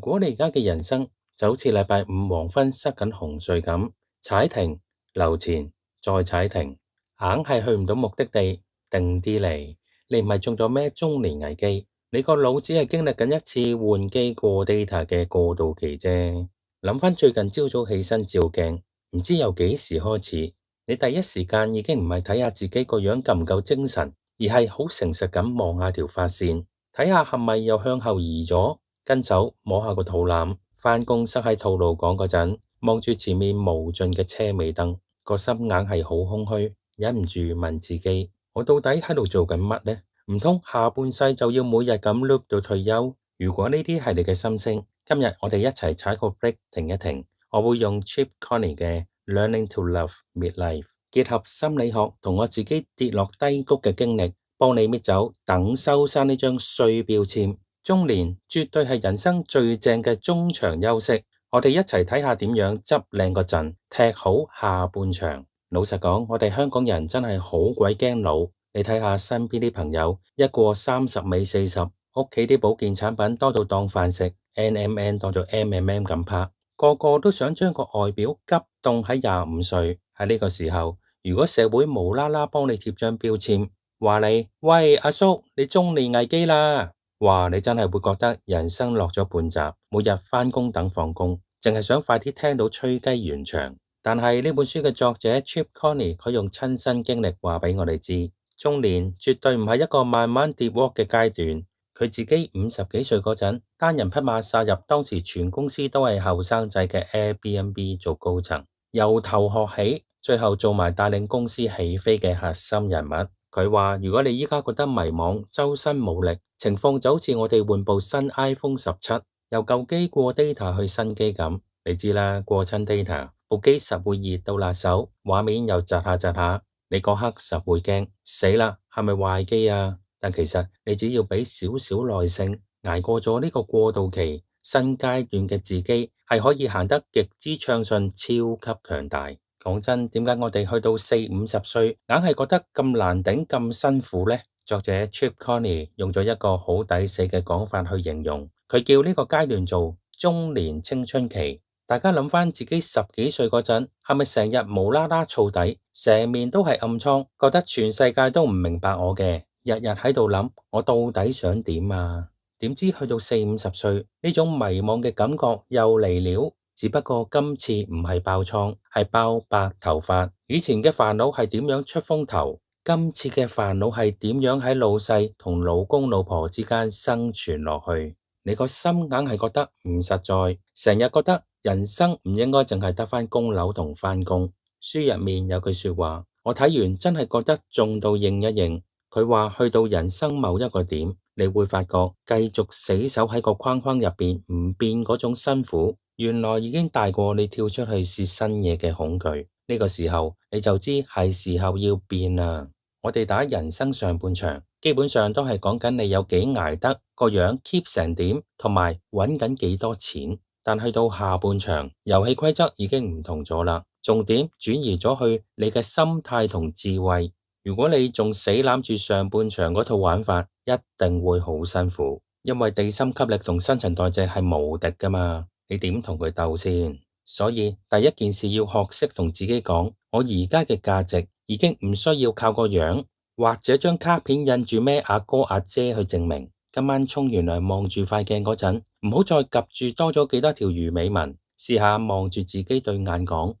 果你而家嘅人生就好似禮拜五黃昏塞緊紅隧咁，踩停、留前、再踩停，硬係去唔到目的地，定啲嚟。你唔係中咗咩中年危機？你個腦只係經歷緊一次換機過 data 嘅過渡期啫。諗翻最近朝早起身照鏡，唔知由幾時開始，你第一時間已經唔係睇下自己個樣夠唔夠精神，而係好誠實咁望下條髮線，睇下係咪又向後移咗。跟手摸下個肚腩，返工塞喺吐露港嗰陣，望住前面無盡嘅車尾燈，個心硬係好空虛，忍唔住問自己：我到底喺度做緊乜呢？唔通下半世就要每日咁 loop 到退休？如果呢啲係你嘅心聲，今日我哋一齊踩個 break 停一停，我會用 Chip Conley 嘅 Learning to Love Midlife 結合心理學同我自己跌落低谷嘅經歷，幫你搣走等收山呢張衰標籤。中年絕對係人生最正嘅中場休息，我哋一齊睇下點樣執靚個陣，踢好下半場。老實講，我哋香港人真係好鬼驚老。你睇下身邊啲朋友，一過30尾40，屋企啲保健產品多到當飯食，NMN 當做 MMM 咁拍，個個都想將個外表急凍喺25歲。喺呢個時候，如果社會無啦啦幫你貼張標籤，話你喂阿叔，你中年危機啦。哇！你真係會覺得人生落咗半集，每日返工等放工，淨係想快啲聽到吹雞完場。但係呢本書嘅作者 Chip Conley，佢用親身經歷話俾我哋知，中年絕對唔係一個慢慢跌窩嘅階段。佢自己50幾歲嗰陣，單人匹馬殺入當時全公司都係後生仔嘅 Airbnb 做高層，由頭學起，最後做埋帶領公司起飛嘅核心人物。佢話：如果你依家覺得迷茫、周身冇力，情況就好似我哋換部新 iPhone 17，由舊機過 data 去新機咁。你知啦，過親 data，部機實會熱到辣手，畫面又窒下窒下，你嗰刻實會驚死啦，係咪壞機啊？但其實你只要俾少少耐性，捱過咗呢個過渡期，新階段嘅自己係可以行得極之暢順，超級強大。講真，點解我哋去到40-50歲，硬係覺得咁難頂、咁辛苦呢？作者 Chip Conley 用咗一個好抵死嘅講法去形容，佢叫呢個階段做中年青春期。大家諗翻自己10幾歲嗰陣，係咪成日無啦啦燥底，成面都係暗瘡，覺得全世界都唔明白我嘅，日日喺度諗我到底想點啊？點知去到40-50歲，呢種迷茫嘅感覺又嚟了。只不過今次唔係爆瘡，係爆白頭髮。以前嘅煩惱係點樣出風頭，今次嘅煩惱係點樣喺老細同老公老婆之間生存落去。你個心硬係覺得唔實在，成日覺得人生唔應該淨係得返供樓同返工。書入面有句說話，我睇完真係覺得中到應一應。佢話去到人生某一個點，你會發覺繼續死守喺個框框入邊唔變嗰種辛苦，原來已經大過你跳出去試新嘢嘅恐懼。呢個時候你就知係時候要變啦。我哋打人生上半場，基本上都係講緊你有幾捱得，個樣 keep 成點，同埋揾緊幾多錢。但去到下半場，遊戲規則已經唔同咗啦，重點轉移咗去你嘅心態同智慧。如果你仲死攬住上半場嗰套玩法，一定會好辛苦，因為地心吸力同新陳代謝係無敵噶嘛。你點同佢鬥先？所以第一件事要學識同自己講，我而家嘅價值已經唔需要靠個樣或者張卡片印住咩阿哥阿姐去證明。今晚沖完涼望住塊鏡嗰陣，唔好再夾住多咗幾多條魚尾紋，試下望住自己對眼講，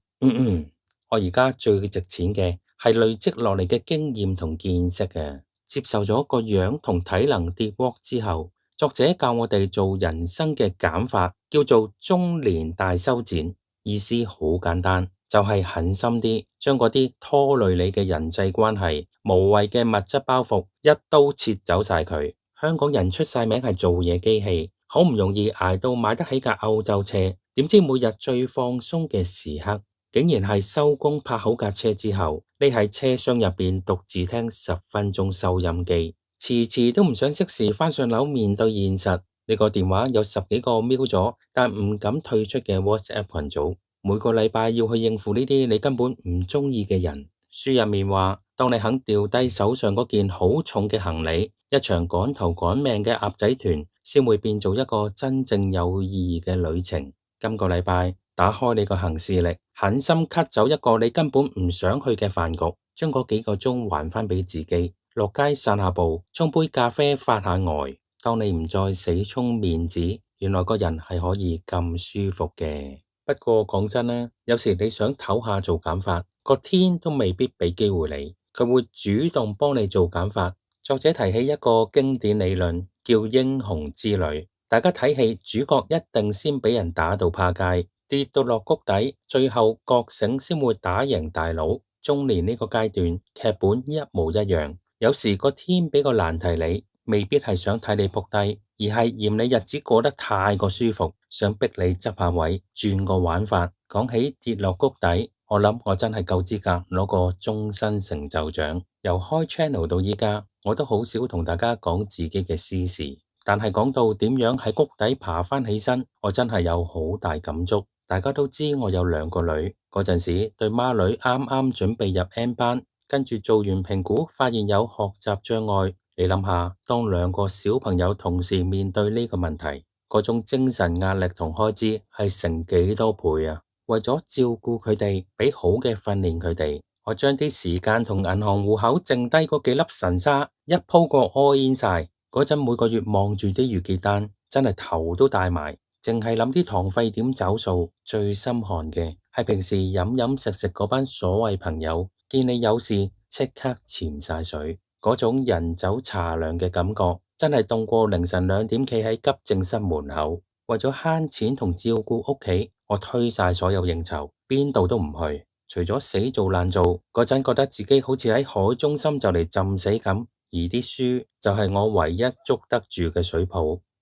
我而家最值錢嘅係累積落嚟嘅經驗同見識嘅。接受咗個樣同體能跌窩之後，作者教我哋做人生嘅減法，叫做中年大修剪。意思好簡單，就係狠心啲，將嗰啲拖累你嘅人際關係、無謂嘅物質包袱一刀切走晒佢。香港人出晒名係做嘢機器，好唔容易捱到買得起架歐洲車，點知每日最放鬆嘅時刻，竟然係收工泊好架車之後，匿喺車廂入邊獨自聽10分鐘收音機，遲遲都唔想熄匙返上樓面對現實。你個電話有10幾個瞄咗，但唔敢退出嘅 WhatsApp 群組，每個禮拜要去應付呢啲你根本唔中意嘅人。書入面話，當你肯掉低手上嗰件好重嘅行李，一場趕頭趕命嘅鴨仔團先會變做一個真正有意義嘅旅程。今個禮拜打開你個行事曆，狠心 cut 走一個你根本唔想去嘅飯局，將嗰幾個鐘還返俾自己，落街散下步，沖杯咖啡發下呆。當你唔再死充面子，原來個人係可以咁舒服嘅。不過講真啦，有時你想唞下做減法，個天都未必俾機會你，佢會主動幫你做減法。作者提起一個經典理論，叫英雄之旅。大家睇戲，主角一定先俾人打到趴街，跌到落谷底，最後覺醒先會打贏大佬。中年呢個階段，劇本一模一樣。有時個天俾個難題你，未必係想睇你仆低，而係嫌你日子過得太過舒服，想逼你執下位，轉個玩法。講起跌落谷底，我諗我真係夠資格攞個終身成就獎。由開 channel 到依家，我都好少同大家講自己嘅私事，但係講到點樣喺谷底爬返起身，我真係有好大感觸。大家都知我有兩個女，嗰陣時對孖女啱啱準備入 N 班，跟住做完評估，發現有學習障礙。你諗下，當兩個小朋友同時面對呢個問題，嗰種精神壓力同開支係成幾多倍啊！為咗照顧佢哋，俾好嘅訓練佢哋，我將啲時間同銀行戶口剩低嗰幾粒神沙一鋪過 all in 晒。嗰陣每個月望住啲月結單，真係頭都大埋，淨係諗啲堂費點找數。最心寒嘅係平時飲飲食食嗰班所謂朋友，見你有事即刻潛晒水，嗰種人走茶涼嘅感覺，真係凍過凌晨2點企喺急症室門口。為咗慳錢同照顧屋企，我推晒所有應酬，邊度都唔去。除咗死做爛做，嗰陣覺得自己好似喺海中心就嚟浸死咁，而啲書就係我唯一捉得住嘅水泡。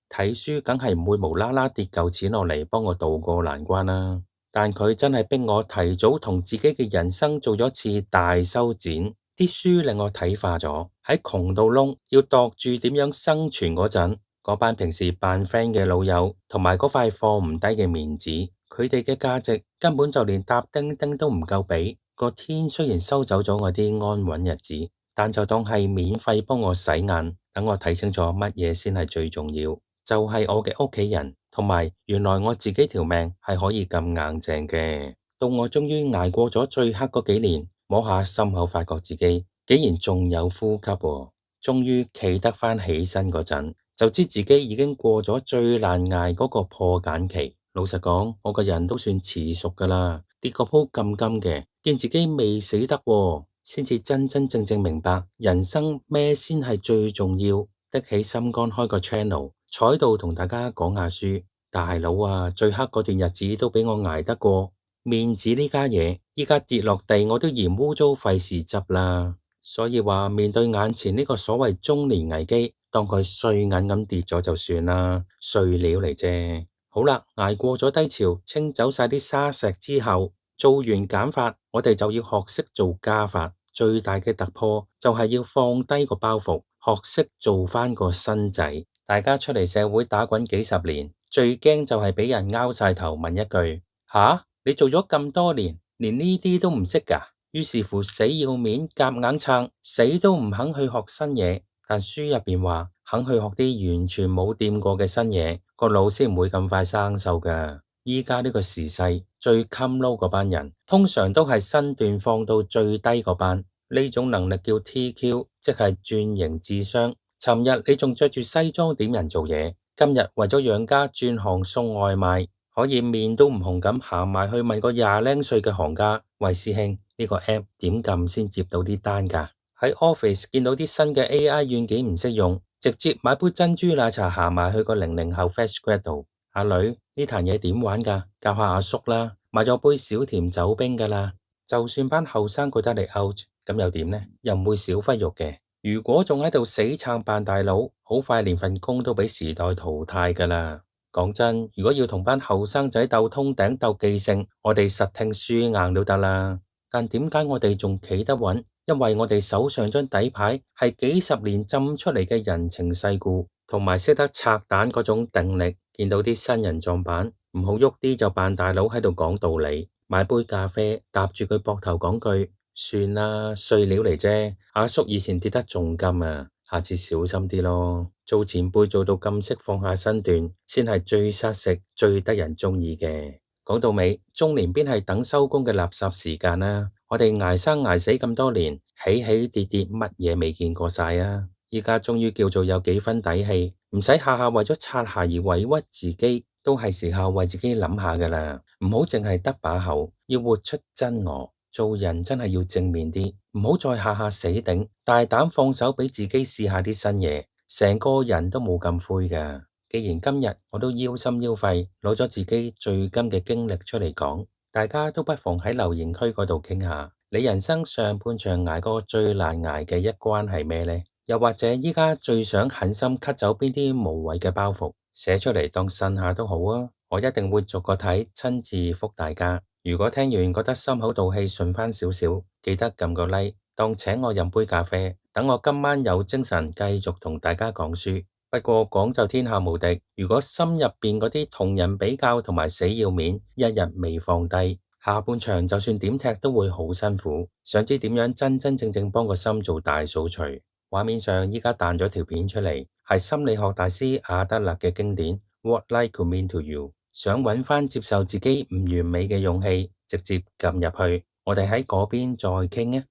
睇書梗係唔會無啦啦跌嚿錢落嚟幫我渡過難關啦。但佢真係逼我提早同自己嘅人生做咗次大修剪。啲書令我睇化咗，喺窮到窿要度住點樣生存嗰陣，嗰班平時扮 friend 嘅老友，同埋嗰塊放唔低嘅面子，佢哋嘅價值根本就連搭叮叮都唔夠比。個天雖然收走咗我啲安穩日子，但就當係免費幫我洗眼，等我睇清楚乜嘢先係最重要，就係我嘅屋企人，同埋原來我自己條命係可以咁硬淨嘅。到我終於捱過咗最黑嗰幾年，摸下心口，發覺自己竟然仲有呼吸喎。終於企得返起身嗰陣，就知自己已經過咗最難捱嗰個破繭期。老實講，我個人都算遲熟噶啦，跌個鋪咁金嘅，見自己未死得喎，先至真真正正明白人生咩先係最重要。的起心肝開個 channel， 坐喺度同大家講下書。大佬啊，最黑嗰段日子都俾我捱得過。面子呢家嘢，依家跌落地我都嫌污糟，費事執啦。所以話面對眼前呢個所謂中年危機，當佢碎銀咁跌咗就算啦，碎料嚟啫。好啦，捱過咗低潮，清走晒啲沙石之後，做完減法，我哋就要學識做加法。最大嘅突破就係要放低個包袱，學識做返個新仔。大家出嚟社會打滾幾十年，最驚就係俾人拗晒頭問一句：吓？你做咗咁多年，連呢啲都唔識㗎？於是乎死要面，夾硬撐，死都唔肯去學新嘢。但書入邊話，肯去學啲完全冇掂過嘅新嘢，個腦先唔會咁快生鏽㗎。依家呢個時勢最襟撈嗰班人，通常都係身段放到最低嗰班。呢種能力叫 TQ，即係轉型智商。尋日你仲着住西裝點人做嘢，今日為咗養家轉行送外賣。可以面都唔紅咁行埋去問個廿零歲嘅行家：喂，師兄，呢個 app 點撳先接到啲單㗎？喺 office 見到啲新嘅 AI 軟件唔識用，直接買杯珍珠奶茶行埋去個00後 fresh grad 度。阿女，呢壇嘢點玩㗎？教下阿叔啦，買咗杯小甜走冰㗎啦。就算班後生覺得你 out，咁又點呢？又唔會少忽肉嘅。如果仲喺度死撐扮大佬，好快連份工都俾時代淘汰㗎啦。講真，如果要同班後生仔鬥通頂鬥記性，我哋實聽輸硬都得啦。但點解我哋仲企得穩？因為我哋手上張底牌係幾十年浸出嚟嘅人情世故，同埋識得拆彈嗰種定力。見到啲新人撞板，唔好喐啲就扮大佬喺度講道理，買杯咖啡搭住佢膊頭講句：算啦，碎料嚟啫。阿叔以前跌得仲金啊！下次小心啲咯。做前輩做到咁識放下身段，先係最殺食、最得人鍾意嘅。講到尾，中年邊係等收工嘅垃圾時間啊！我哋捱生捱死咁多年，起起跌跌，乜嘢未見過晒啊！而家終於叫做有幾分底氣，唔使下下為咗擦鞋而委屈自己，都係時候為自己諗下噶啦。唔好淨係得把口，要活出真我。做人真係要正面啲，唔好再下下死頂，大膽放手俾自己試下啲新嘢，成個人都冇咁灰噶。既然今日我都腰心腰肺，攞咗自己最今嘅經歷出嚟講，大家都不妨喺留言區嗰度傾下，你人生上半場捱過最難捱嘅一關係咩呢？又或者依家最想狠心 cut 走邊啲無謂嘅包袱，寫出嚟當呻下都好啊！我一定會逐個睇，親自覆大家。如果聽完覺得心口道氣順返少少，記得撳個 like，當請我飲杯咖啡，等我今晚有精神繼續同大家講書。不過講就天下無敵，如果心入邊嗰啲同人比較同埋死要面，一日未放低，下半場就算點踢都會好辛苦。想知點樣真真正正幫個心做大掃除？畫面上依家彈咗條片出嚟，係心理學大師阿德勒嘅經典《What Life Could Mean to You》。想揾翻接受自己唔完美嘅勇氣，直接撳入去，我哋喺嗰邊再傾啊！